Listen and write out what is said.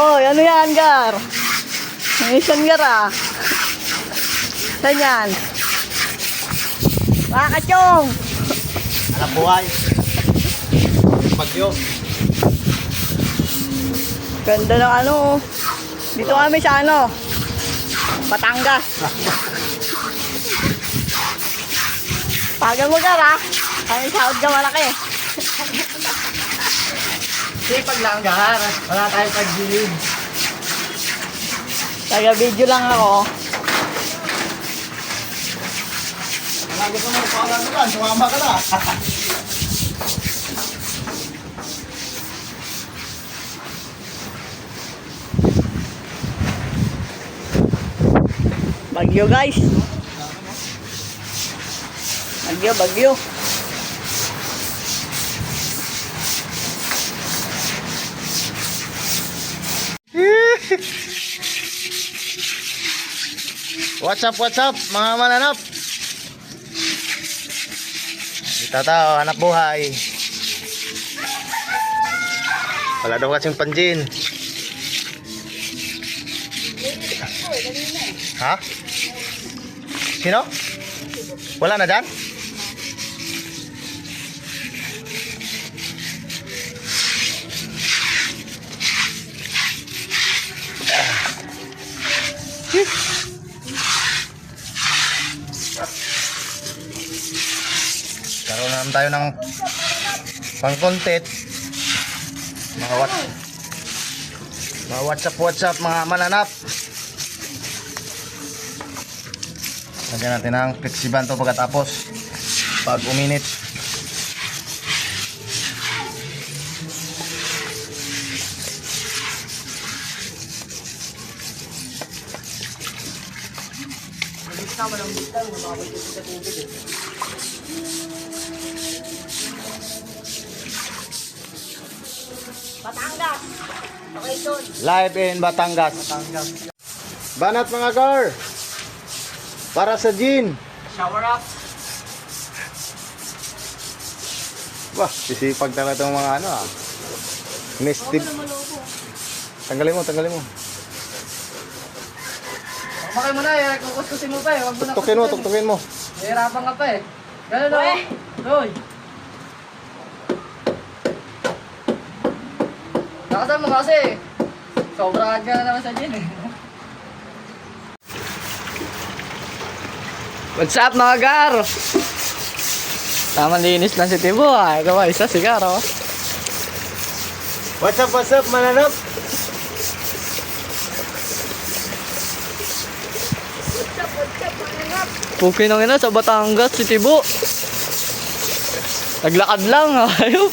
Oh, ano yan, Gar? Mission Gar ah. Saan yan? Makakachong! Anak buhay. Bagyo. Ganda ng ano. Dito kami sa ano. Batangas. Pagal mo Gar ah. Kami sahod ka malaki. Sipag lang, Gar. Wala tayong pag-gilid. Taga-video lang ako. Lagi ko mo pala naman. Sumama ka na. Bagyo guys. Bagyo. What's up, mga mananap? Dito tao, anak buhay. Wala daw kasing panjin. Ha? Sino? Wala na dyan? Karoon naman tayo ng pang-content. Mga WhatsApp mga mananap. Lagyan natin ang flexiban to pagkatapos pag uminit. Batangas. Location. Live in Batangas. Banat mga gar. Para sa gin. Shower up. Wah, sisipag talaga itong mga ano ah. Nested. Tanggalin mo. Bakit mo na eh, kukuskusin mo pa eh. Wag mo na Tuktukin mo. Nahirapan ka pa eh. Ganun o. Doy. Nakasal mo kasi. Sobrang ka na naman sa gin eh. What's up mga gar? Tamang linis lang si Tibo ah. Ito ba, isa sigaro. What's up, mananap? Puki nang ina sa Batangas si Tibo. Naglakad lang ayop.